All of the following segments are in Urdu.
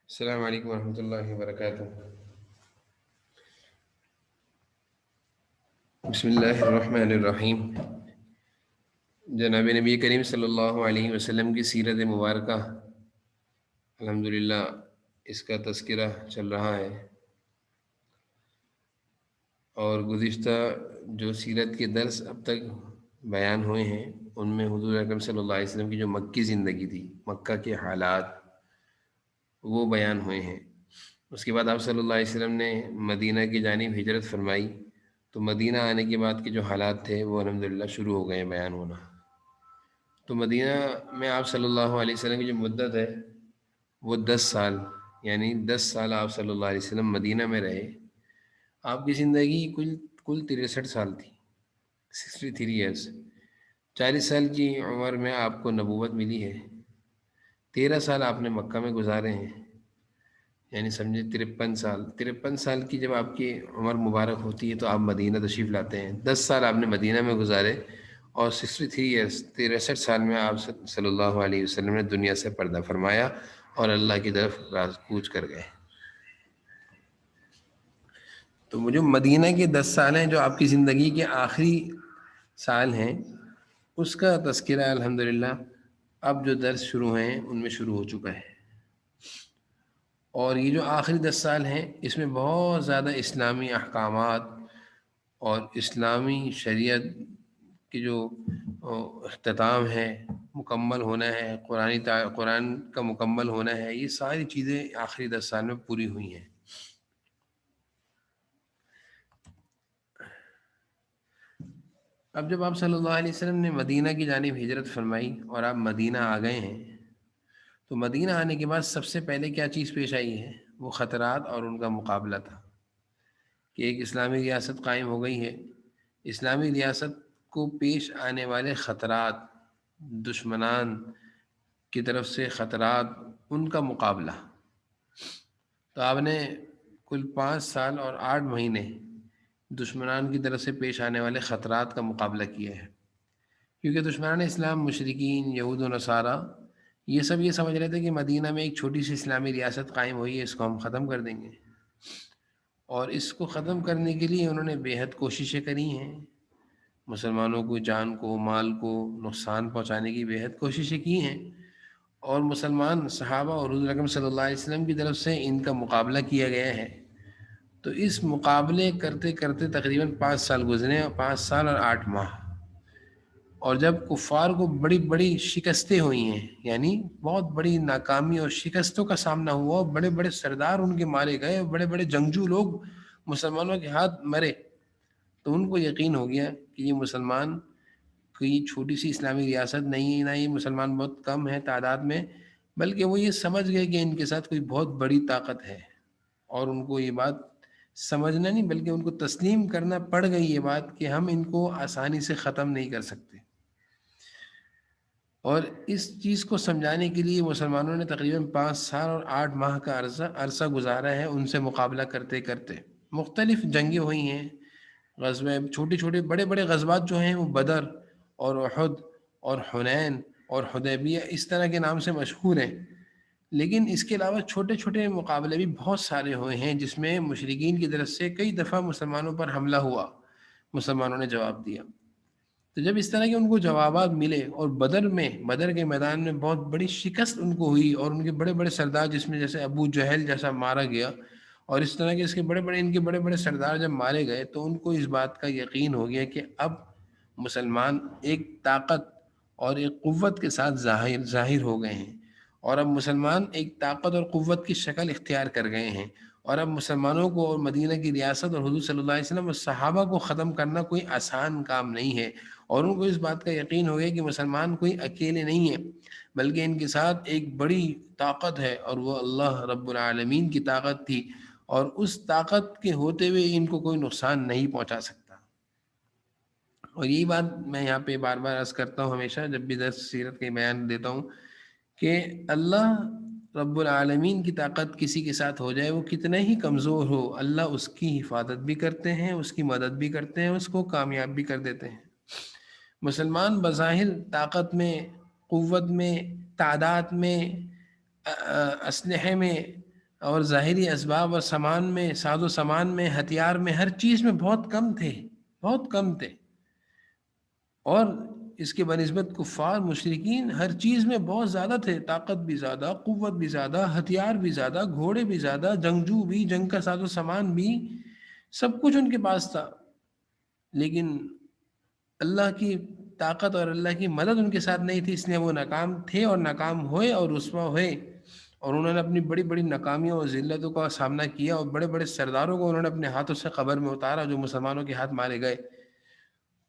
السلام علیکم ورحمۃ اللہ وبرکاتہ۔ بسم اللہ الرحمن الرحیم۔ جناب نبی کریم صلی اللہ علیہ وسلم کی سیرت مبارکہ الحمدللہ اس کا تذکرہ چل رہا ہے، اور گزشتہ جو سیرت کے درس اب تک بیان ہوئے ہیں ان میں حضور اکرم صلی اللہ علیہ وسلم کی جو مکی زندگی تھی، مکہ کے حالات، وہ بیان ہوئے ہیں۔ اس کے بعد آپ صلی اللہ علیہ وسلم نے مدینہ کی جانب ہجرت فرمائی، تو مدینہ آنے کے بعد کے جو حالات تھے وہ الحمدللہ شروع ہو گئے بیان ہونا۔ تو مدینہ میں آپ صلی اللہ علیہ وسلم کی جو مدت ہے وہ 10 سال، یعنی 10 سال آپ صلی اللہ علیہ وسلم مدینہ میں رہے۔ آپ کی زندگی کل 63 سال تھی، 63 ایئرس۔ 40 سال کی عمر میں آپ کو نبوت ملی ہے، 13 سال آپ نے مکہ میں گزارے ہیں، یعنی سمجھے 53 سال۔ 53 سال کی جب آپ کی عمر مبارک ہوتی ہے تو آپ مدینہ تشریف لاتے ہیں۔ 10 سال آپ نے مدینہ میں گزارے، اور 63 ایئرس، 63 سال میں آپ صلی اللہ علیہ وسلم نے دنیا سے پردہ فرمایا اور اللہ کی طرف راز کوچ کر گئے۔ تو جو مدینہ کے 10 سال ہیں، جو آپ کی زندگی کے آخری سال ہیں، اس کا تذکرہ الحمدللہ اب جو درس شروع ہیں ان میں شروع ہو چکا ہے۔ اور یہ جو آخری 10 سال ہیں اس میں بہت زیادہ اسلامی احکامات اور اسلامی شریعت کی جو اختتام ہے، مکمل ہونا ہے، قرآن کا مکمل ہونا ہے، یہ ساری چیزیں آخری 10 سال میں پوری ہوئی ہیں۔ اب جب آپ صلی اللہ علیہ وسلم نے مدینہ کی جانب ہجرت فرمائی اور آپ مدینہ آ گئے ہیں، تو مدینہ آنے کے بعد سب سے پہلے کیا چیز پیش آئی ہے؟ وہ خطرات اور ان کا مقابلہ تھا کہ ایک اسلامی ریاست قائم ہو گئی ہے، اسلامی ریاست کو پیش آنے والے خطرات، دشمنان کی طرف سے خطرات، ان کا مقابلہ۔ تو آپ نے کل 5 سال اور 8 مہینے دشمنان کی طرف سے پیش آنے والے خطرات کا مقابلہ کیا ہے، کیونکہ دشمنان اسلام، مشرکین، یہود و نصارہ، یہ سب یہ سمجھ رہے تھے کہ مدینہ میں ایک چھوٹی سی اسلامی ریاست قائم ہوئی ہے، اس کو ہم ختم کر دیں گے، اور اس کو ختم کرنے کے لیے انہوں نے بے حد کوششیں کری ہیں۔ مسلمانوں کو جان کو، مال کو نقصان پہنچانے کی بے حد کوششیں کی ہیں، اور مسلمان صحابہ اور حضور اکرم صلی اللہ علیہ وسلم کی طرف سے ان کا مقابلہ کیا گیا ہے۔ تو اس مقابلے کرتے کرتے تقریباً 5 سال گزرے، 5 سال اور 8 ماہ، اور جب کفار کو بڑی بڑی شکستیں ہوئی ہیں، یعنی بہت بڑی ناکامی اور شکستوں کا سامنا ہوا، بڑے بڑے سردار ان کے مارے گئے، بڑے بڑے جنگجو لوگ مسلمانوں کے ہاتھ مرے، تو ان کو یقین ہو گیا کہ یہ مسلمان کوئی چھوٹی سی اسلامی ریاست نہیں ہے، نہ یہ مسلمان بہت کم ہیں تعداد میں، بلکہ وہ یہ سمجھ گئے کہ ان کے ساتھ کوئی بہت بڑی طاقت ہے، اور ان کو یہ بات سمجھنا نہیں بلکہ ان کو تسلیم کرنا پڑ گئی یہ بات کہ ہم ان کو آسانی سے ختم نہیں کر سکتے۔ اور اس چیز کو سمجھانے کے لیے مسلمانوں نے تقریباً 5 سال اور 8 ماہ کا عرصہ گزارا ہے، ان سے مقابلہ کرتے کرتے مختلف جنگیں ہوئی ہیں، غزوے، چھوٹے چھوٹے بڑے بڑے غزوات جو ہیں وہ بدر اور احد اور حنین اور حدیبیہ اس طرح کے نام سے مشہور ہیں، لیکن اس کے علاوہ چھوٹے چھوٹے مقابلے بھی بہت سارے ہوئے ہیں جس میں مشرکین کی طرف سے کئی دفعہ مسلمانوں پر حملہ ہوا، مسلمانوں نے جواب دیا۔ تو جب اس طرح کے ان کو جوابات ملے، اور بدر کے میدان میں بہت بڑی شکست ان کو ہوئی، اور ان کے بڑے بڑے سردار، جس میں جیسے ابو جہل جیسا مارا گیا، اور اس طرح کے اس کے ان کے بڑے بڑے سردار جب مارے گئے، تو ان کو اس بات کا یقین ہو گیا کہ اب مسلمان ایک طاقت اور ایک قوت کے ساتھ ظاہر ہو گئے ہیں، اور اب مسلمان ایک طاقت اور قوت کی شکل اختیار کر گئے ہیں، اور اب مسلمانوں کو اور مدینہ کی ریاست اور حضور صلی اللہ علیہ وسلم اور صحابہ کو ختم کرنا کوئی آسان کام نہیں ہے، اور ان کو اس بات کا یقین ہو گیا کہ مسلمان کوئی اکیلے نہیں ہیں، بلکہ ان کے ساتھ ایک بڑی طاقت ہے، اور وہ اللہ رب العالمین کی طاقت تھی، اور اس طاقت کے ہوتے ہوئے ان کو کوئی نقصان نہیں پہنچا سکتا۔ اور یہی بات میں یہاں پہ بار بار عرض کرتا ہوں، ہمیشہ جب بھی درس سیرت کے بیان دیتا ہوں، کہ اللہ رب العالمین کی طاقت کسی کے ساتھ ہو جائے، وہ کتنا ہی کمزور ہو، اللہ اس کی حفاظت بھی کرتے ہیں، اس کی مدد بھی کرتے ہیں، اس کو کامیاب بھی کر دیتے ہیں۔ مسلمان بظاہر طاقت میں، قوت میں، تعداد میں، اسلحے میں اور ظاہری اسباب اور سامان میں، ساز و سامان میں، ہتھیار میں، ہر چیز میں بہت کم تھے، بہت کم تھے۔ اور اس کے بنسبت کفار مشرکین ہر چیز میں بہت زیادہ تھے، طاقت بھی زیادہ، قوت بھی زیادہ، ہتھیار بھی زیادہ، گھوڑے بھی زیادہ، جنگجو بھی، جنگ کا ساز و سامان بھی، سب کچھ ان کے پاس تھا۔ لیکن اللہ کی طاقت اور اللہ کی مدد ان کے ساتھ نہیں تھی، اس لیے وہ ناکام تھے اور ناکام ہوئے اور رسوا ہوئے، اور انہوں نے اپنی بڑی بڑی ناکامیوں اور ذلتوں کا سامنا کیا، اور بڑے بڑے سرداروں کو انہوں نے اپنے ہاتھوں سے قبر میں اتارا جو مسلمانوں کے ہاتھ مارے گئے۔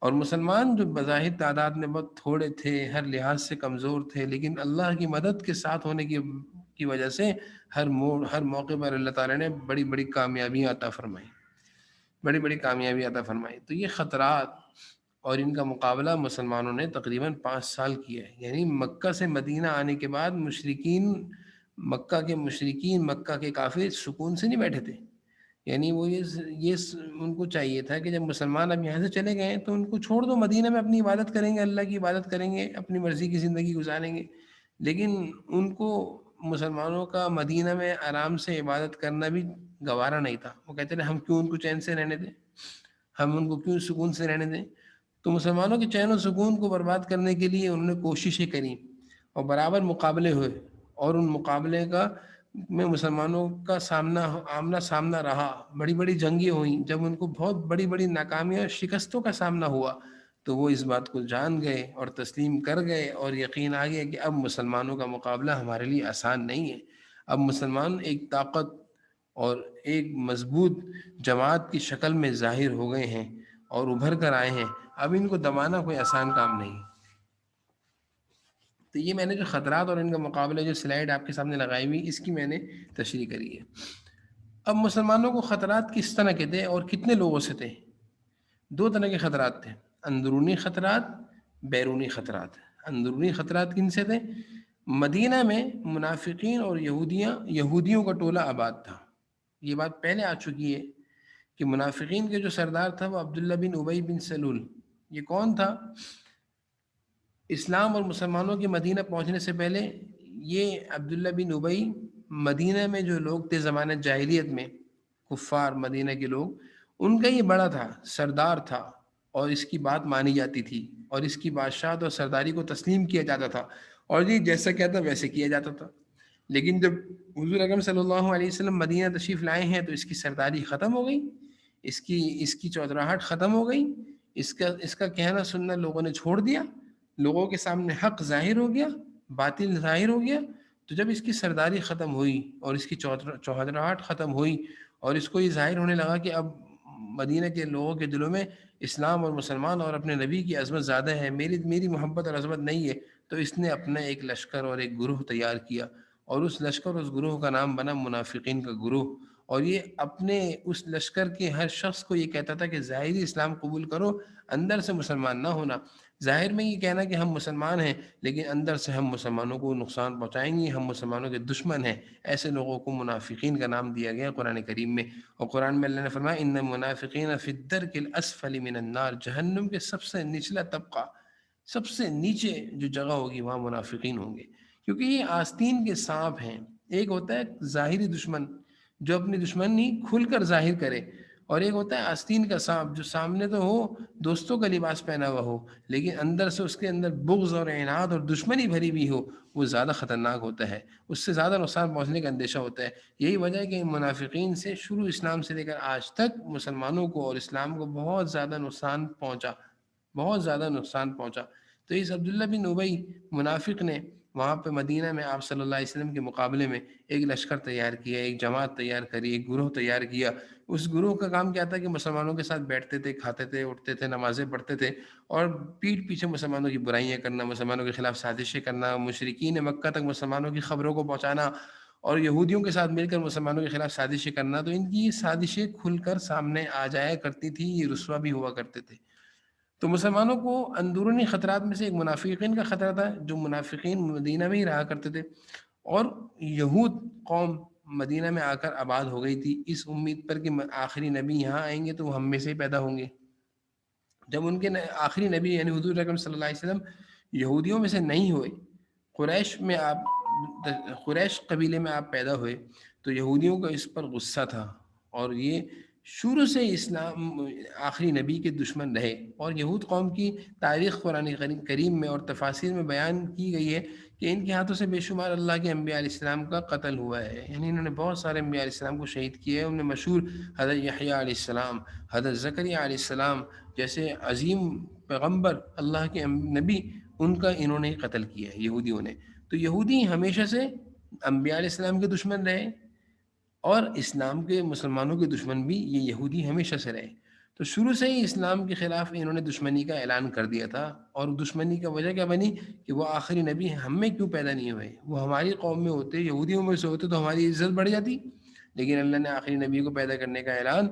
اور مسلمان جو بظاہر تعداد میں بہت تھوڑے تھے، ہر لحاظ سے کمزور تھے، لیکن اللہ کی مدد کے ساتھ ہونے کی وجہ سے ہر موقع پر اللہ تعالیٰ نے بڑی بڑی کامیابیاں عطا فرمائی، بڑی بڑی کامیابی عطا فرمائی۔ تو یہ خطرات اور ان کا مقابلہ مسلمانوں نے تقریباً 5 سال کیا ہے، یعنی مکہ سے مدینہ آنے کے بعد مشرکین مکہ کے کافر سکون سے نہیں بیٹھے تھے۔ یعنی وہ ان کو چاہیے تھا کہ جب مسلمان اب یہاں سے چلے گئے تو ان کو چھوڑ دو، مدینہ میں اپنی عبادت کریں گے، اللہ کی عبادت کریں گے، اپنی مرضی کی زندگی گزاریں گے۔ لیکن ان کو مسلمانوں کا مدینہ میں آرام سے عبادت کرنا بھی گوارا نہیں تھا۔ وہ کہتے ہیں ہم کیوں ان کو چین سے رہنے دیں، ہم ان کو کیوں سکون سے رہنے دیں۔ تو مسلمانوں کے چین و سکون کو برباد کرنے کے لیے انہوں نے کوششیں کریں اور برابر مقابلے ہوئے، اور ان مقابلے میں مسلمانوں کا آمنا سامنا رہا، بڑی بڑی جنگیں ہوئیں۔ جب ان کو بہت بڑی بڑی ناکامیوں اور شکستوں کا سامنا ہوا تو وہ اس بات کو جان گئے اور تسلیم کر گئے، اور یقین آ گیا کہ اب مسلمانوں کا مقابلہ ہمارے لیے آسان نہیں ہے۔ اب مسلمان ایک طاقت اور ایک مضبوط جماعت کی شکل میں ظاہر ہو گئے ہیں اور ابھر کر آئے ہیں، اب ان کو دبانا کوئی آسان کام نہیں۔ تو یہ میں نے جو خطرات اور ان کا مقابلہ، جو سلائیڈ آپ کے سامنے لگائی ہوئی، اس کی میں نے تشریح کری ہے۔ اب مسلمانوں کو خطرات کس طرح کے تھے اور کتنے لوگوں سے تھے؟ 2 طرح کے خطرات تھے، اندرونی خطرات، بیرونی خطرات۔ اندرونی خطرات کن سے تھے؟ مدینہ میں منافقین اور یہودیوں کا ٹولہ آباد تھا۔ یہ بات پہلے آ چکی ہے کہ منافقین کے جو سردار تھا وہ عبداللہ بن ابی بن سلول۔ یہ کون تھا؟ اسلام اور مسلمانوں کے مدینہ پہنچنے سے پہلے یہ عبداللہ بن ابی مدینہ میں جو لوگ تھے زمانہ جاہلیت میں، کفار مدینہ کے لوگ، ان کا یہ بڑا تھا، سردار تھا، اور اس کی بات مانی جاتی تھی، اور اس کی بادشاہت اور سرداری کو تسلیم کیا جاتا تھا، اور یہ جیسا کہتا ویسے کیا جاتا تھا۔ لیکن جب حضور اکرم صلی اللہ علیہ وسلم مدینہ تشریف لائے ہیں تو اس کی سرداری ختم ہو گئی، اس کی چودراہٹ ختم ہو گئی، اس کا کہنا سننا لوگوں نے چھوڑ دیا، لوگوں کے سامنے حق ظاہر ہو گیا، باطل ظاہر ہو گیا۔ تو جب اس کی سرداری ختم ہوئی اور اس کی چودراہٹ ختم ہوئی اور اس کو یہ ظاہر ہونے لگا کہ اب مدینہ کے لوگوں کے دلوں میں اسلام اور مسلمان اور اپنے نبی کی عظمت زیادہ ہے، میری محبت اور عظمت نہیں ہے، تو اس نے اپنا ایک لشکر اور ایک گروہ تیار کیا، اور اس لشکر اور اس گروہ کا نام بنا منافقین کا گروہ۔ اور یہ اپنے اس لشکر کے ہر شخص کو یہ کہتا تھا کہ ظاہری اسلام قبول کرو، اندر سے مسلمان نہ ہونا۔ ظاہر میں یہ کہنا کہ ہم مسلمان ہیں لیکن اندر سے ہم مسلمانوں کو نقصان پہنچائیں گے، ہم مسلمانوں کے دشمن ہیں، ایسے لوگوں کو منافقین کا نام دیا گیا قرآن کریم میں۔ اور قرآن میں اللہ نے فرمایا ان المنافقین فی الدرک الاسفل من النار، جہنم کے سب سے نچلا طبقہ، سب سے نیچے جو جگہ ہوگی وہاں منافقین ہوں گے، کیونکہ یہ آستین کے سانپ ہیں۔ ایک ہوتا ہے ظاہری دشمن جو اپنی دشمنی کھل کر ظاہر کرے، اور ایک ہوتا ہے آستین کا سانپ جو سامنے تو ہو، دوستوں کا لباس پہنا ہوا ہو، لیکن اندر سے اس کے اندر بغض اور عناد اور دشمنی بھری بھی ہو، وہ زیادہ خطرناک ہوتا ہے، اس سے زیادہ نقصان پہنچنے کا اندیشہ ہوتا ہے۔ یہی وجہ ہے کہ منافقین سے شروع اسلام سے لے کر آج تک مسلمانوں کو اور اسلام کو بہت زیادہ نقصان پہنچا، بہت زیادہ نقصان پہنچا۔ تو اس عبداللہ بن ابی منافق نے وہاں پہ مدینہ میں آپ صلی اللہ علیہ وسلم کے مقابلے میں ایک لشکر تیار کیا، ایک جماعت تیار کری، ایک گروہ تیار کیا۔ اس گروہ کا کام کیا تھا کہ مسلمانوں کے ساتھ بیٹھتے تھے، کھاتے تھے، اٹھتے تھے، نمازیں پڑھتے تھے، اور پیٹھ پیچھے مسلمانوں کی برائیاں کرنا، مسلمانوں کے خلاف سازشیں کرنا، مشرکین مکہ تک مسلمانوں کی خبروں کو پہنچانا، اور یہودیوں کے ساتھ مل کر مسلمانوں کے خلاف سازشیں کرنا۔ تو ان کی یہ سازشیں کھل کر سامنے آ جایا کرتی تھی، یہ رسوا بھی ہوا کرتے تھے۔ تو مسلمانوں کو اندرونی خطرات میں سے ایک منافقین کا خطرہ تھا، جو منافقین مدینہ میں ہی رہا کرتے تھے، اور یہود قوم مدینہ میں آ کر آباد ہو گئی تھی اس امید پر کہ آخری نبی یہاں آئیں گے تو وہ ہم میں سے ہی پیدا ہوں گے۔ جب ان کے آخری نبی یعنی حضور اکرم صلی اللہ علیہ وسلم یہودیوں میں سے نہیں ہوئے، قریش قبیلے میں آپ پیدا ہوئے، تو یہودیوں کا اس پر غصہ تھا، اور یہ شروع سے اسلام آخری نبی کے دشمن رہے، اور یہود قوم کی تاریخ قرآن کریم میں اور تفاسیر میں بیان کی گئی ہے کہ ان کے ہاتھوں سے بے شمار اللہ کے انبیاء علیہ السلام کا قتل ہوا ہے، یعنی انہوں نے بہت سارے انبیاء علیہ السلام کو شہید کیا ہے۔ ان میں مشہور حضرت یحییٰ علیہ السلام، حضرت زکریا علیہ السلام جیسے عظیم پیغمبر اللہ کے نبی، ان کا انہوں نے قتل کیا ہے یہودیوں نے۔ تو یہودی ہمیشہ سے انبیاء علیہ السلام کے دشمن رہے، اور اسلام کے مسلمانوں کے دشمن بھی یہ یہودی ہمیشہ سے رہے۔ تو شروع سے ہی اسلام کے خلاف انہوں نے دشمنی کا اعلان کر دیا تھا، اور دشمنی کا وجہ کیا بنی کہ وہ آخری نبی ہم میں کیوں پیدا نہیں ہوئے، وہ ہماری قوم میں ہوتے، یہودیوں میں سے ہوتے تو ہماری عزت بڑھ جاتی، لیکن اللہ نے آخری نبی کو پیدا کرنے کا اعلان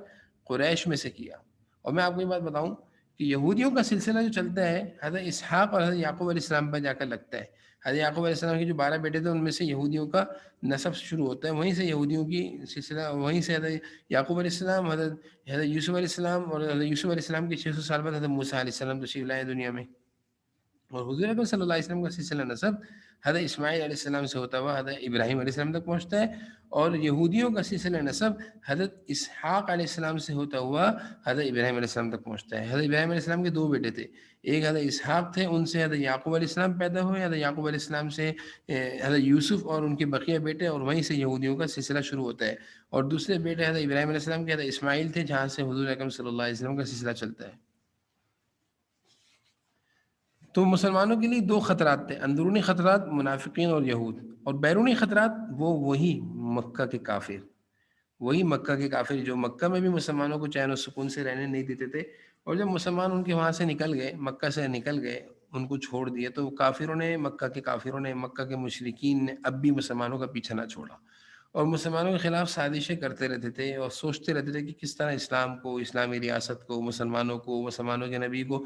قریش میں سے کیا۔ اور میں آپ کو یہ بات بتاؤں کہ یہودیوں کا سلسلہ جو چلتا ہے حضرت اسحاق اور حضرت یعقوب علیہ السلام پر جا کر لگتا ہے۔ حضرت یعقوب علیہ السلام کے جو 12 بیٹے تھے ان میں سے یہودیوں کا نسب شروع ہوتا ہے، وہیں سے یہودیوں کی سلسلہ، وہیں سے حضرت یعقوب علیہ السلام، حضرت یوسف علیہ السلام، اور حضرت یوسف علیہ السلام کے 600 سال بعد حضرت موسیٰ علیہ السلام تشریف لائے دنیا میں۔ اور حضور اکرم صلی اللہ علیہ وسلم کا سلسلہ نسب حضرت اسماعیل علیہ السلام سے ہوتا ہوا حضرت ابراہیم علیہ السلام تک پہنچتا ہے، اور یہودیوں کا سلسلہ نسب حضرت اسحاق علیہ السلام سے ہوتا ہوا حضرت ابراہیم علیہ السلام تک پہنچتا ہے۔ حضرت ابراہیم علیہ السلام کے 2 بیٹے تھے، ایک حضرت اسحاق تھے، ان سے حضرت یعقوب علیہ السلام پیدا ہوئے، حضرت یعقوب علیہ السلام سے حضرت یوسف اور ان کے بقیہ بیٹے، اور وہیں سے یہودیوں کا سلسلہ شروع ہوتا ہے۔ اور دوسرے بیٹے حضرت ابراہیم علیہ السلام کے حضرت اسماعیل تھے، جہاں سے حضور اکرم صلی اللہ علیہ وسلم کا سلسلہ چلتا ہے۔ تو مسلمانوں کے لیے 2 خطرات تھے، اندرونی خطرات منافقین اور یہود، اور بیرونی خطرات وہی مکہ کے کافر، وہی مکہ کے کافر جو مکہ میں بھی مسلمانوں کو چین و سکون سے رہنے نہیں دیتے تھے، اور جب مسلمان ان کے وہاں سے نکل گئے، مکہ سے نکل گئے، ان کو چھوڑ دیے، تو کافروں نے، مکہ کے کافروں نے، مکہ کے مشرکین نے اب بھی مسلمانوں کا پیچھا نہ چھوڑا، اور مسلمانوں کے خلاف سازشیں کرتے رہتے تھے، اور سوچتے رہتے تھے کہ کس طرح اسلام کو، اسلامی ریاست کو، مسلمانوں کو، مسلمانوں کے نبی کو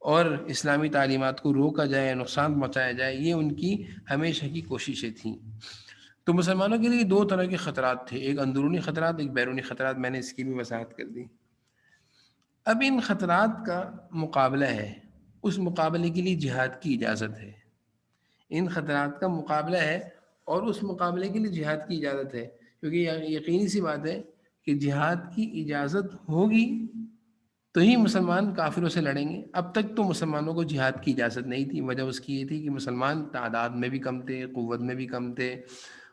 اور اسلامی تعلیمات کو روکا جائے، نقصان پہنچایا جائے۔ یہ ان کی ہمیشہ کی کوششیں تھیں۔ تو مسلمانوں کے لیے 2 طرح کے خطرات تھے، ایک اندرونی خطرات، ایک بیرونی خطرات، میں نے اس کی بھی وضاحت کر دی۔ اب ان خطرات کا مقابلہ ہے، اس مقابلے کے لیے جہاد کی اجازت ہے۔ ان خطرات کا مقابلہ ہے اور اس مقابلے کے لیے جہاد کی اجازت ہے، کیونکہ یقینی سی بات ہے کہ جہاد کی اجازت ہوگی تو ہی مسلمان کافروں سے لڑیں گے۔ اب تک تو مسلمانوں کو جہاد کی اجازت نہیں تھی، وجہ اس کی یہ تھی کہ مسلمان تعداد میں بھی کم تھے، قوت میں بھی کم تھے،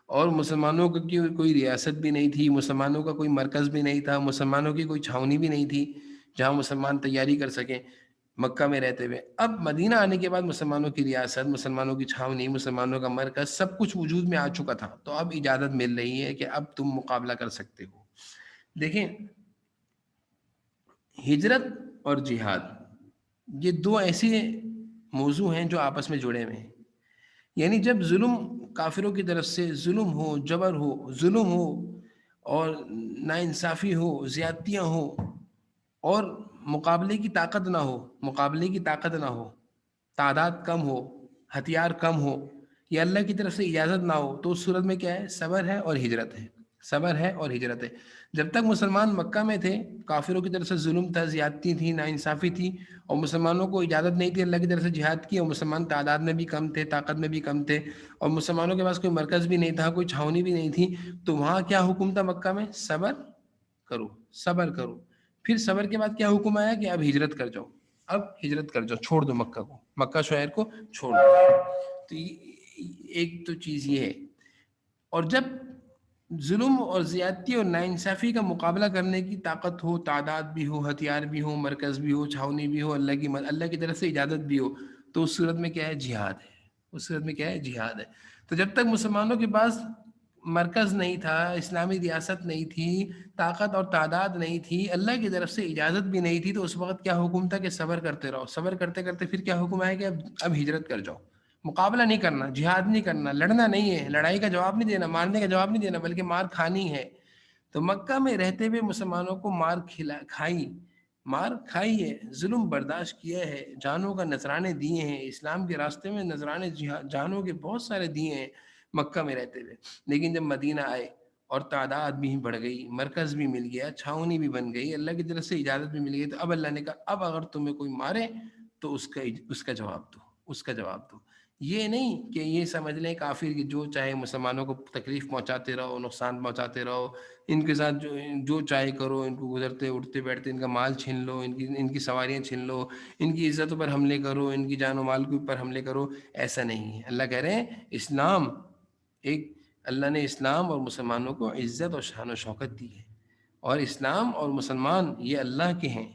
اور مسلمانوں کی کوئی ریاست بھی نہیں تھی، مسلمانوں کا کوئی مرکز بھی نہیں تھا، مسلمانوں کی کوئی چھاونی بھی نہیں تھی جہاں مسلمان تیاری کر سکیں مکہ میں رہتے ہوئے۔ اب مدینہ آنے کے بعد مسلمانوں کی ریاست، مسلمانوں کی چھاونی، مسلمانوں کا مرکز، سب کچھ وجود میں آ چکا تھا، تو اب اجازت مل رہی ہے کہ اب تم مقابلہ کر سکتے ہو۔ دیکھیں، ہجرت اور جہاد یہ 2 ایسے موضوع ہیں جو آپس میں جڑے ہوئے ہیں، یعنی جب ظلم کافروں کی طرف سے ظلم ہو، جبر ہو، ظلم ہو، اور ناانصافی ہو، زیادتیاں ہو، اور مقابلے کی طاقت نہ ہو، مقابلے کی طاقت نہ ہو، تعداد کم ہو، ہتھیار کم ہو، یا اللہ کی طرف سے اجازت نہ ہو، تو اس صورت میں کیا ہے؟ صبر ہے اور ہجرت ہے، صبر ہے اور ہجرت ہے۔ جب تک مسلمان مکہ میں تھے، کافروں کی طرف سے ظلم تھا، زیادتی تھی، ناانصافی تھی، اور مسلمانوں کو اجازت نہیں تھی اللہ کی طرف سے جہاد کی، اور مسلمان تعداد میں بھی کم تھے، طاقت میں بھی کم تھے، اور مسلمانوں کے پاس کوئی مرکز بھی نہیں تھا، کوئی چھاونی بھی نہیں تھی، تو وہاں کیا حکم تھا مکہ میں؟ صبر کرو، صبر کرو۔ پھر صبر کے بعد کیا حکم آیا کہ اب ہجرت کر جاؤ، اب ہجرت کر جاؤ، چھوڑ دو مکہ کو، مکہ شہر کو چھوڑ دو۔ تو ایک تو چیز یہ ہے۔ اور جب ظلم اور زیادتی اور ناانصافی کا مقابلہ کرنے کی طاقت ہو، تعداد بھی ہو، ہتھیار بھی ہو، مرکز بھی ہو، چھاونی بھی ہو، اللہ کی طرف سے اجازت بھی ہو، تو اس صورت میں کیا ہے؟ جہاد ہے۔ اس صورت میں کیا ہے؟ جہاد ہے۔ تو جب تک مسلمانوں کے پاس مرکز نہیں تھا، اسلامی ریاست نہیں تھی، طاقت اور تعداد نہیں تھی، اللہ کی طرف سے اجازت بھی نہیں تھی، تو اس وقت کیا حکم تھا کہ صبر کرتے رہو۔ صبر کرتے کرتے پھر کیا حکم آیا کہ اب ہجرت کر جاؤ، مقابلہ نہیں کرنا، جہاد نہیں کرنا، لڑنا نہیں ہے، لڑائی کا جواب نہیں دینا، مارنے کا جواب نہیں دینا، بلکہ مار کھانی ہے۔ تو مکہ میں رہتے ہوئے مسلمانوں کو مار کھائی ہے، ظلم برداشت کیا ہے، جانوں کا نذرانے دیے ہیں، اسلام کے راستے میں نذرانے جانوں کے بہت سارے دیے ہیں مکہ میں رہتے ہوئے۔ لیکن جب مدینہ آئے اور تعداد بھی بڑھ گئی، مرکز بھی مل گیا، چھاونی بھی بن گئی، اللہ کی طرف سے اجازت بھی مل گئی، تو اب اللہ نے کہا اب اگر تمہیں کوئی مارے تو اس کا جواب دو، اس کا جواب دو۔ یہ نہیں کہ یہ سمجھ لیں کافر کہ جو چاہے مسلمانوں کو تکلیف پہنچاتے رہو، نقصان پہنچاتے رہو، ان کے ساتھ جو چاہے کرو، ان کو گزرتے اٹھتے بیٹھتے ان کا مال چھین لو، ان کی سواریاں چھین لو، ان کی عزتوں پر حملے کرو، ان کی جان و مال کے اوپر حملے کرو. ایسا نہیں ہے. اللہ کہہ رہے ہیں اسلام ایک، اللہ نے اسلام اور مسلمانوں کو عزت اور شان و شوکت دی ہے، اور اسلام اور مسلمان یہ اللہ کے ہیں.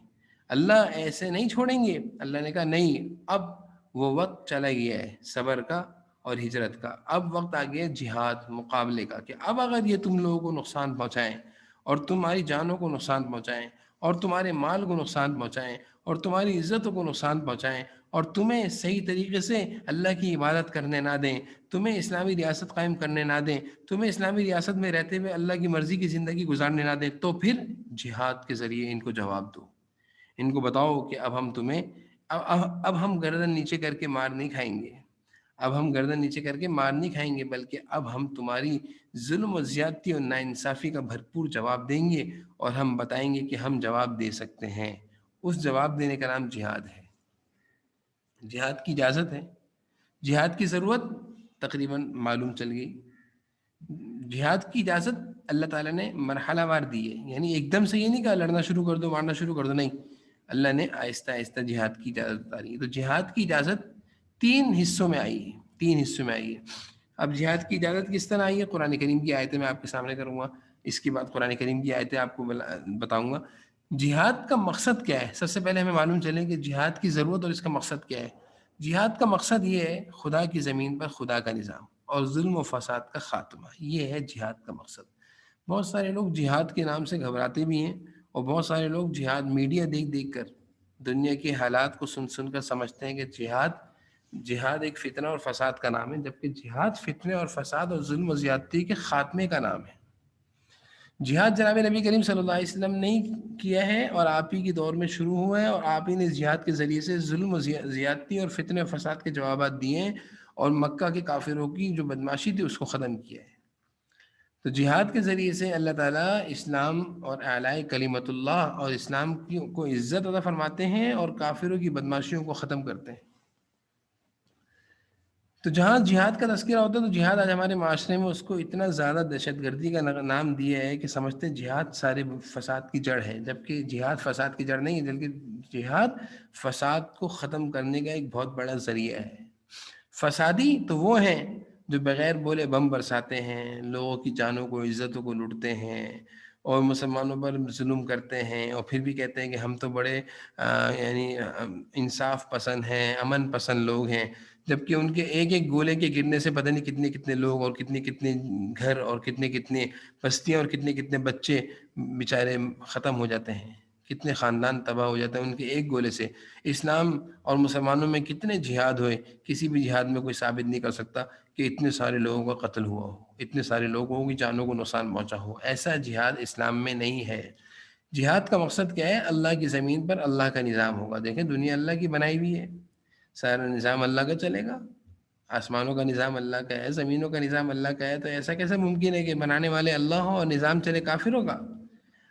اللہ ایسے نہیں چھوڑیں گے. اللہ نے کہا نہیں، اب وہ وقت چلا گیا ہے صبر کا اور ہجرت کا. اب وقت آ گیا جہاد، مقابلے کا، کہ اب اگر یہ تم لوگوں کو نقصان پہنچائیں اور تمہاری جانوں کو نقصان پہنچائیں اور تمہارے مال کو نقصان پہنچائیں اور تمہاری عزتوں کو نقصان پہنچائیں اور تمہیں صحیح طریقے سے اللہ کی عبادت کرنے نہ دیں، تمہیں اسلامی ریاست قائم کرنے نہ دیں، تمہیں اسلامی ریاست میں رہتے ہوئے اللہ کی مرضی کی زندگی گزارنے نہ دیں، تو پھر جہاد کے ذریعے ان کو جواب دو. ان کو بتاؤ کہ اب ہم تمہیں اب ہم گردن نیچے کر کے مار نہیں کھائیں گے. اب ہم گردن نیچے کر کے مار نہیں کھائیں گے، بلکہ اب ہم تمہاری ظلم و زیادتی اور ناانصافی کا بھرپور جواب دیں گے، اور ہم بتائیں گے کہ ہم جواب دے سکتے ہیں. اس جواب دینے کا نام جہاد ہے. جہاد کی اجازت ہے، جہاد کی ضرورت تقریباً معلوم چل گئی. جہاد کی اجازت اللہ تعالیٰ نے مرحلہ وار دی ہے، یعنی ایک دم سے یہ نہیں کہا لڑنا شروع کر دو، مارنا شروع کر دو، نہیں. اللہ نے آہستہ آہستہ جہاد کی اجازت بتا رہی ہے. تو جہاد کی اجازت 3 حصوں میں آئی ہے، 3 حصوں میں آئی ہے. اب جہاد کی اجازت کس طرح آئی ہے؟ قرآن کریم کی آیتیں میں آپ کے سامنے کروں گا، اس کے بعد قرآن کریم کی آیتیں آپ کو بتاؤں گا. جہاد کا مقصد کیا ہے؟ سب سے پہلے ہمیں معلوم چلے کہ جہاد کی ضرورت اور اس کا مقصد کیا ہے. جہاد کا مقصد یہ ہے خدا کی زمین پر خدا کا نظام اور ظلم و فساد کا خاتمہ. یہ ہے جہاد کا مقصد. بہت سارے لوگ جہاد کے نام سے گھبراتے بھی ہیں، اور بہت سارے لوگ جہاد میڈیا دیکھ دیکھ کر، دنیا کے حالات کو سن سن کر سمجھتے ہیں کہ جہاد ایک فتنہ اور فساد کا نام ہے، جبکہ جہاد فتنے اور فساد اور ظلم و زیادتی کے خاتمے کا نام ہے. جہاد جناب نبی کریم صلی اللہ علیہ وسلم نے کیا ہے، اور آپ ہی کے دور میں شروع ہوا ہے، اور آپ ہی نے جہاد کے ذریعے سے ظلم و زیادتی اور فتنے و فساد کے جوابات دیے ہیں، اور مکہ کے کافروں کی جو بدماشی تھی اس کو ختم کیا ہے. تو جہاد کے ذریعے سے اللہ تعالیٰ اسلام اور اعلاء کلمت اللہ اور اسلام کو عزت عطا فرماتے ہیں، اور کافروں کی بدماشیوں کو ختم کرتے ہیں. تو جہاں جہاد کا تذکرہ ہوتا ہے، تو جہاد آج ہمارے معاشرے میں اس کو اتنا زیادہ دہشت گردی کا نام دیا ہے کہ سمجھتے ہیں جہاد سارے فساد کی جڑ ہے، جبکہ جہاد فساد کی جڑ نہیں ہے، بلکہ جہاد فساد کو ختم کرنے کا ایک بہت بڑا ذریعہ ہے. فسادی تو وہ ہیں جو بغیر بولے بم برساتے ہیں، لوگوں کی جانوں کو عزتوں کو لوٹتے ہیں اور مسلمانوں پر ظلم کرتے ہیں، اور پھر بھی کہتے ہیں کہ ہم تو بڑے یعنی انصاف پسند ہیں، امن پسند لوگ ہیں، جبکہ ان کے ایک ایک گولے کے گرنے سے پتہ نہیں کتنے کتنے لوگ اور کتنے کتنے گھر اور کتنے کتنے بستیاں اور کتنے کتنے بچے بیچارے ختم ہو جاتے ہیں، کتنے خاندان تباہ ہو جاتے ہیں ان کے ایک گولے سے. اسلام اور مسلمانوں میں کتنے جہاد ہوئے، کسی بھی جہاد میں کوئی ثابت نہیں کر سکتا کہ اتنے سارے لوگوں کا قتل ہوا ہو، اتنے سارے لوگوں کی جانوں کو نقصان پہنچا ہو. ایسا جہاد اسلام میں نہیں ہے. جہاد کا مقصد کیا ہے؟ اللہ کی زمین پر اللہ کا نظام ہوگا. دیکھیں دنیا اللہ کی بنائی ہوئی ہے، سارا نظام اللہ کا چلے گا. آسمانوں کا نظام اللہ کا ہے، زمینوں کا نظام اللہ کا ہے، تو ایسا کیسے ممکن ہے کہ بنانے والے اللہ ہوں اور نظام چلے کافروں کا؟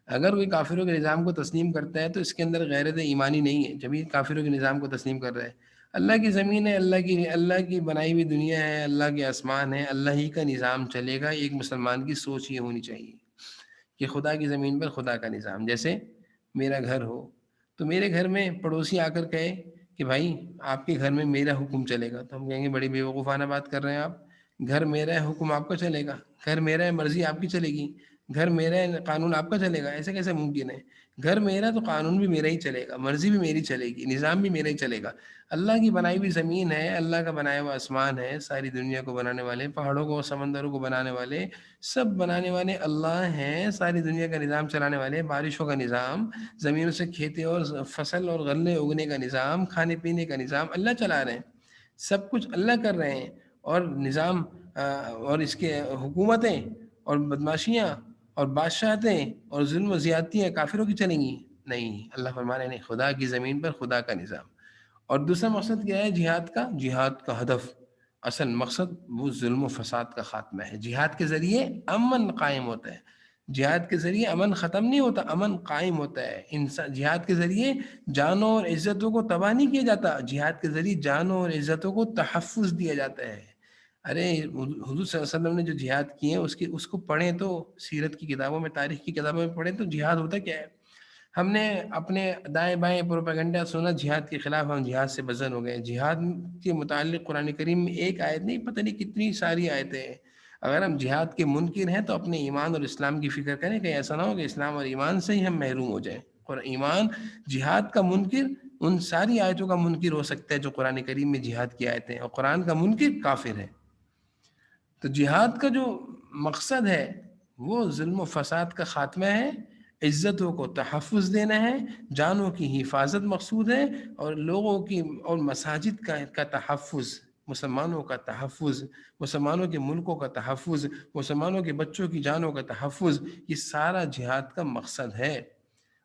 اگر کوئی کافروں کے نظام کو تسلیم کرتا ہے تو اس کے اندر غیرت ایمانی نہیں ہے، جبھی کافروں کے نظام کو تسلیم کر رہا ہے. اللہ کی زمین ہے، اللہ کی بنائی ہوئی دنیا ہے، اللہ کے آسمان ہے، اللہ ہی کا نظام چلے گا. ایک مسلمان کی سوچ یہ ہونی چاہیے کہ خدا کی زمین پر خدا کا نظام. جیسے میرا گھر ہو تو میرے گھر میں پڑوسی آ کر کہے کہ بھائی آپ کے گھر میں میرا حکم چلے گا، تو ہم کہیں گے بڑی بیوقوفانہ بات کر رہے ہیں آپ. گھر میرا ہے، حکم آپ کا چلے گا. گھر میرا ہے، مرضی آپ کی چلے گی. گھر میرا ہے، قانون آپ کا چلے گا. ایسے کیسے ممکن ہے؟ گھر میرا تو قانون بھی میرا ہی چلے گا، مرضی بھی میری چلے گی، نظام بھی میرا ہی چلے گا. اللہ کی بنائی ہوئی زمین ہے، اللہ کا بنایا ہوا آسمان ہے، ساری دنیا کو بنانے والے، پہاڑوں کو سمندروں کو بنانے والے، سب بنانے والے اللہ ہیں. ساری دنیا کا نظام چلانے والے، بارشوں کا نظام، زمینوں سے کھیتی اور فصل اور غلے اگنے کا نظام، کھانے پینے کا نظام اللہ چلا رہے ہیں. سب کچھ اللہ کر رہے ہیں. اور نظام اور اس کے حکومتیں اور بدماشیاں اور بادشاہتیں اور ظلم و زیادتیاں کافروں کی چلیں گی؟ نہیں. اللہ فرما رہے ہیں خدا کی زمین پر خدا کا نظام. اور دوسرا مقصد کیا ہے جہاد کا؟ جہاد کا ہدف، اصل مقصد وہ ظلم و فساد کا خاتمہ ہے. جہاد کے ذریعے امن قائم ہوتا ہے. جہاد کے ذریعے امن ختم نہیں ہوتا، امن قائم ہوتا ہے. انسان جہاد کے ذریعے جانوں اور عزتوں کو تباہ نہیں کیا جاتا، جہاد کے ذریعے جانوں اور عزتوں کو تحفظ دیا جاتا ہے. ارے حضور صلی اللہ علیہ وسلم نے جو جہاد کیے ہیں اس کو پڑھیں تو، سیرت کی کتابوں میں، تاریخ کی کتابوں میں پڑھیں تو جہاد ہوتا کیا ہے. ہم نے اپنے دائیں بائیں پروپیگنڈا سنا جہاد کے خلاف، ہم جہاد سے بزن ہو گئے. جہاد کے متعلق قرآن کریم میں ایک آیت نہیں، پتہ نہیں کتنی ساری آیتیں ہیں. اگر ہم جہاد کے منکر ہیں تو اپنے ایمان اور اسلام کی فکر کریں، کہ ایسا نہ ہو کہ اسلام اور ایمان سے ہی ہم محروم ہو جائیں. اور ایمان جہاد کا منکر ان ساری آیتوں کا منکر ہو سکتا ہے جو قرآن کریم میں جہاد کی آیتیں ہیں، اور قرآن کا منکر کافر ہے. تو جہاد کا جو مقصد ہے وہ ظلم و فساد کا خاتمہ ہے، عزتوں کو تحفظ دینا ہے، جانوں کی حفاظت مقصود ہے، اور لوگوں کی اور مساجد کا تحفظ، مسلمانوں کا تحفظ، مسلمانوں کے ملکوں کا تحفظ، مسلمانوں کے بچوں کی جانوں کا تحفظ، یہ سارا جہاد کا مقصد ہے.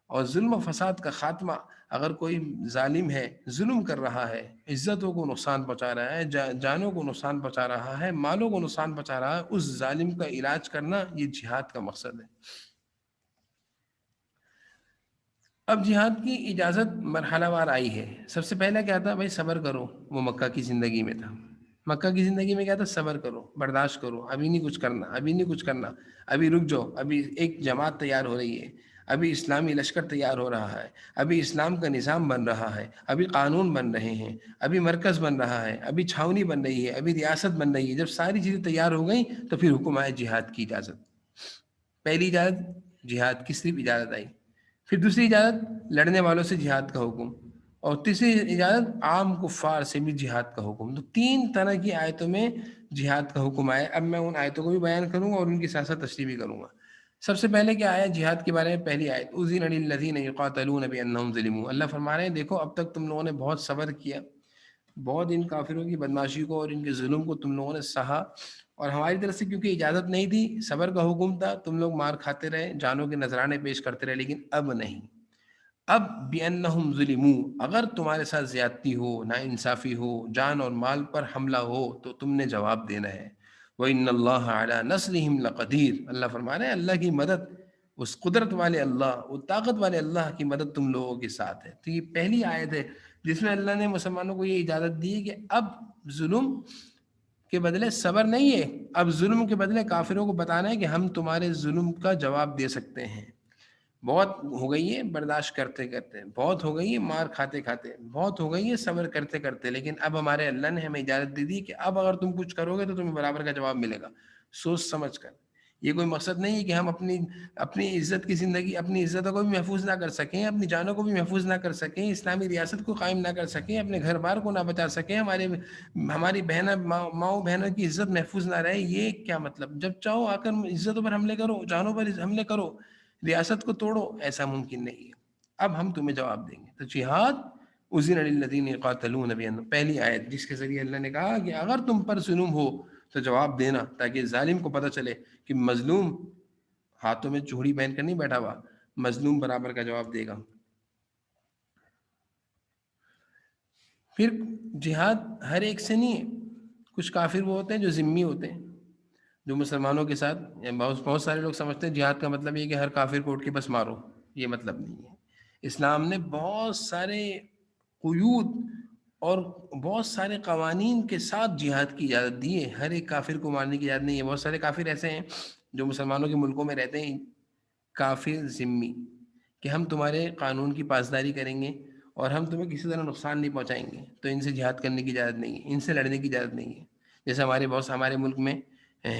اور ظلم و فساد کا خاتمہ، اگر کوئی ظالم ہے، ظلم کر رہا ہے، عزتوں کو نقصان پہنچا رہا ہے، جانوں کو نقصان پہنچا رہا ہے، مالوں کو نقصان پہنچا رہا ہے، اس ظالم کا علاج کرنا، یہ جہاد کا مقصد ہے. اب جہاد کی اجازت مرحلہ وار آئی ہے. سب سے پہلا کیا تھا؟ بھائی صبر کرو، وہ مکہ کی زندگی میں تھا. مکہ کی زندگی میں کیا تھا؟ صبر کرو، برداشت کرو، ابھی نہیں کچھ کرنا، ابھی نہیں کچھ کرنا، ابھی رک جاؤ، ابھی ایک جماعت تیار ہو رہی ہے، ابھی اسلامی لشکر تیار ہو رہا ہے، ابھی اسلام کا نظام بن رہا ہے، ابھی قانون بن رہے ہیں، ابھی مرکز بن رہا ہے، ابھی چھاونی بن رہی ہے، ابھی ریاست بن رہی ہے. جب ساری چیزیں تیار ہو گئیں تو پھر حکم آئے جہاد کی اجازت. پہلی اجازت جہاد کی صرف اجازت آئی. پھر دوسری اجازت لڑنے والوں سے جہاد کا حکم. اور تیسری اجازت عام کفار سے بھی جہاد کا حکم. تو تین طرح کی آیتوں میں جہاد کا حکم آیا. اب میں ان آیتوں کو بھی بیان کروں گا اور ان کی ساتھ ساتھ تشریح بھی کروں گا. سب سے پہلے کیا آیا جہاد کے بارے میں؟ پہلی آیت اذن للذین یقاتلون بانہم ظلموا. اللہ فرما رہے ہیں دیکھو اب تک تم لوگوں نے بہت صبر کیا، بہت ان کافروں کی بدماشی کو اور ان کے ظلم کو تم لوگوں نے سہا، اور ہماری طرف سے کیونکہ اجازت نہیں تھی، صبر کا حکم تھا، تم لوگ مار کھاتے رہے، جانوں کے نذرانے پیش کرتے رہے. لیکن اب نہیں. اب بِأَنَّهُمْ ظُلِمُوا، اگر تمہارے ساتھ زیادتی ہو، ناانصافی ہو، جان اور مال پر حملہ ہو تو تم نے جواب دینا ہے. وَإِنَّ اللَّهَ عَلَىٰ نَصْرِهِمْ لَقَدِيرٌ. اللہ فرما رہے ہیں اللہ کی مدد، اس قدرت والے اللہ، وہ طاقت والے اللہ کی مدد تم لوگوں کے ساتھ ہے. تو یہ پہلی آیت ہے جس میں اللہ نے مسلمانوں کو یہ اجازت دی کہ اب ظلم کے بدلے صبر نہیں ہے، اب ظلم کے بدلے کافروں کو بتانا ہے کہ ہم تمہارے ظلم کا جواب دے سکتے ہیں. بہت ہو گئی ہے برداشت کرتے کرتے، بہت ہو گئی ہے مار کھاتے کھاتے، بہت ہو گئی ہے صبر کرتے کرتے، لیکن اب ہمارے اللہ نے ہمیں اجازت دے دی کہ اب اگر تم کچھ کرو گے تو تمہیں برابر کا جواب ملے گا، سوچ سمجھ کر. یہ کوئی مقصد نہیں ہے کہ ہم اپنی عزت کی زندگی، اپنی عزتوں کو بھی محفوظ نہ کر سکیں، اپنی جانوں کو بھی محفوظ نہ کر سکیں، اسلامی ریاست کو قائم نہ کر سکیں، اپنے گھر بار کو نہ بچا سکیں، ہماری ماؤں بہنوں کی عزت محفوظ نہ رہے. یہ کیا مطلب؟ جب چاہو آ کر عزتوں پر حملے کرو، جانوں پر حملے کرو، ریاست کو توڑو. ایسا ممکن نہیں ہے. اب ہم تمہیں جواب دیں گے. تو جہاد اذن للذین یقاتلون بانہم، پہلی آیت جس کے ذریعے اللہ نے کہا کہ اگر تم پر ظلم ہو تو جواب دینا، تاکہ ظالم کو پتہ چلے کہ مظلوم ہاتھوں میں چوڑی پہن کر نہیں بیٹھا ہوا، مظلوم برابر کا جواب دے گا. پھر جہاد ہر ایک سے نہیں ہے. کچھ کافر وہ ہوتے ہیں جو ذمی ہوتے ہیں، جو مسلمانوں کے ساتھ، بہت سارے لوگ سمجھتے ہیں جہاد کا مطلب یہ کہ ہر کافر کو اٹھ کے بس مارو. یہ مطلب نہیں ہے. اسلام نے بہت سارے قیود اور بہت سارے قوانین کے ساتھ جہاد کی اجازت دی ہے. ہر ایک کافر کو مارنے کی اجازت نہیں ہے. بہت سارے کافر ایسے ہیں جو مسلمانوں کے ملکوں میں رہتے ہیں، کافر ذمی، کہ ہم تمہارے قانون کی پاسداری کریں گے اور ہم تمہیں کسی طرح نقصان نہیں پہنچائیں گے، تو ان سے جہاد کرنے کی اجازت نہیں ہے، ان سے لڑنے کی اجازت نہیں ہے. جیسے ہمارے ملک میں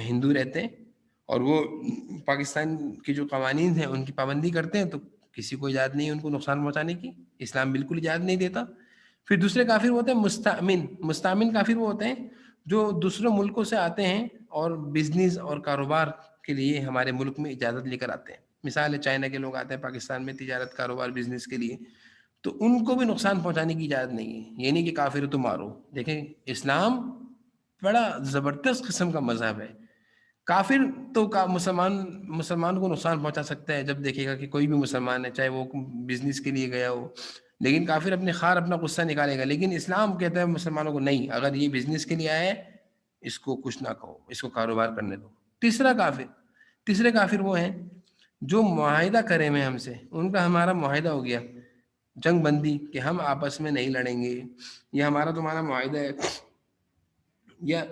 ہندو رہتے ہیں اور وہ پاکستان کے جو قوانین ہیں ان کی پابندی کرتے ہیں، تو کسی کو اجازت نہیں ہے ان کو نقصان پہنچانے کی. اسلام بالکل اجازت نہیں دیتا. پھر دوسرے کافر ہوتے ہیں مستعمن کافر وہ ہوتے ہیں جو دوسرے ملکوں سے آتے ہیں اور بزنس اور کاروبار کے لیے ہمارے ملک میں اجازت لے کر آتے ہیں. مثال ہے چائنا کے لوگ آتے ہیں پاکستان میں تجارت، کاروبار، بزنس کے لیے، تو ان کو بھی نقصان پہنچانے کی اجازت نہیں ہے. یہ نہیں کہ کافر ہے تو مارو. دیکھیں اسلام بڑا زبردست قسم کا مذہب ہے. کافر تو مسلمان کو نقصان پہنچا سکتا ہے جب دیکھے گا کہ کوئی بھی مسلمان ہے، چاہے وہ بزنس کے لیے گیا ہو، لیکن کافر اپنے خار اپنا غصہ نکالے گا. لیکن اسلام کہتا ہے مسلمانوں کو نہیں، اگر یہ بزنس کے لیے آیا ہے اس کو کچھ نہ کہو، اس کو کاروبار کرنے دو. تیسرے کافر وہ ہیں جو معاہدہ کرے میں ہم سے، ان کا ہمارا معاہدہ ہو گیا جنگ بندی کہ ہم آپس میں نہیں لڑیں گے، یہ ہمارا تمہارا معاہدہ ہے. یا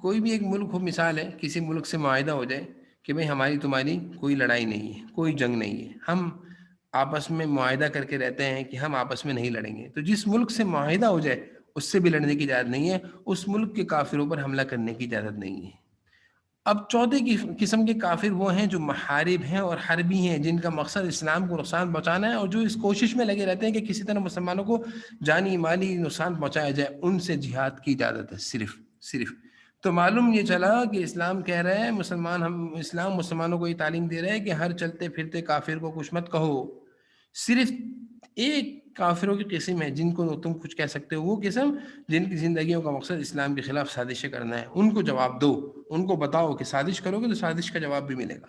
کوئی بھی ایک ملک ہو، مثال ہے کسی ملک سے معاہدہ ہو جائے کہ بھئی ہماری تمہاری کوئی لڑائی نہیں ہے، کوئی جنگ نہیں ہے، ہم آپس میں معاہدہ کر کے رہتے ہیں کہ ہم آپس میں نہیں لڑیں گے. تو جس ملک سے معاہدہ ہو جائے اس سے بھی لڑنے کی اجازت نہیں ہے، اس ملک کے کافروں پر حملہ کرنے کی اجازت نہیں ہے. اب چوتھے قسم کے کافر وہ ہیں جو محارب ہیں اور حربی ہیں، جن کا مقصد اسلام کو نقصان پہنچانا ہے، اور جو اس کوشش میں لگے رہتے ہیں کہ کسی طرح مسلمانوں کو جانی مالی نقصان پہنچایا جائے. ان سے جہاد کی اجازت ہے صرف. تو معلوم یہ چلا کہ اسلام کہہ رہے ہیں اسلام مسلمانوں کو یہ تعلیم دے رہے ہیں کہ ہر چلتے پھرتے کافر کو کچھ مت کہو. صرف ایک کافروں کی قسم ہے جن کو تم کچھ کہہ سکتے ہو، وہ قسم جن کی زندگیوں کا مقصد اسلام کے خلاف سازشیں کرنا ہے. ان کو جواب دو، ان کو بتاؤ کہ سازش کرو گے تو سازش کا جواب بھی ملے گا.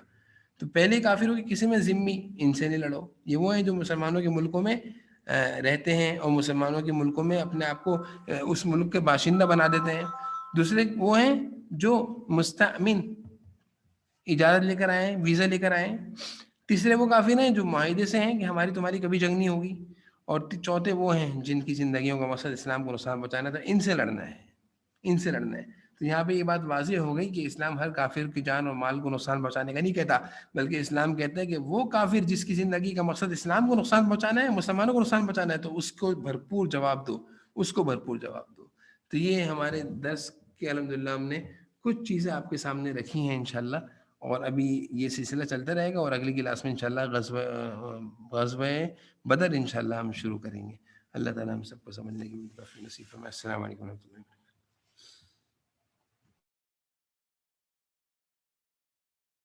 تو پہلے کافروں کی قسم ہے ذمی، ان سے نہیں لڑو. یہ وہ ہیں جو مسلمانوں کے ملکوں میں رہتے ہیں اور مسلمانوں کے ملکوں میں اپنے آپ کو اس ملک کے باشندہ بنا دیتے ہیں. دوسرے وہ ہیں جو مستأمن، اجازت لے کر آئے ہیں، ویزا لے کر آئے ہیں. تیسرے وہ کافر ہیں جو معاہدے سے ہیں کہ ہماری تمہاری کبھی جنگ نہیں ہوگی. اور چوتھے وہ ہیں جن کی زندگیوں کا مقصد اسلام کو نقصان پہنچانا تھا. ان سے لڑنا ہے، ان سے لڑنا ہے. تو یہاں پہ یہ بات واضح ہو گئی کہ اسلام ہر کافر کی جان اور مال کو نقصان پہنچانے کا نہیں کہتا، بلکہ اسلام کہتا ہے کہ وہ کافر جس کی زندگی کا مقصد اسلام کو نقصان پہنچانا ہے، مسلمانوں کو نقصان پہنچانا ہے، تو اس کو بھرپور جواب دو، اس کو بھرپور جواب دو. تو یہ ہمارے درس کے الحمدللہ ہم نے کچھ چیزیں آپ کے سامنے رکھی ہیں انشاءاللہ. اور ابھی یہ سلسلہ چلتا رہے گا، اور اگلی کلاس میں انشاءاللہ غزوہ بدر انشاءاللہ ہم شروع کریں گے. اللہ تعالیٰ ہم سب کو سمجھنے کی توفیق نصیب فرمائے. السلام علیکم و رحمۃ اللہ.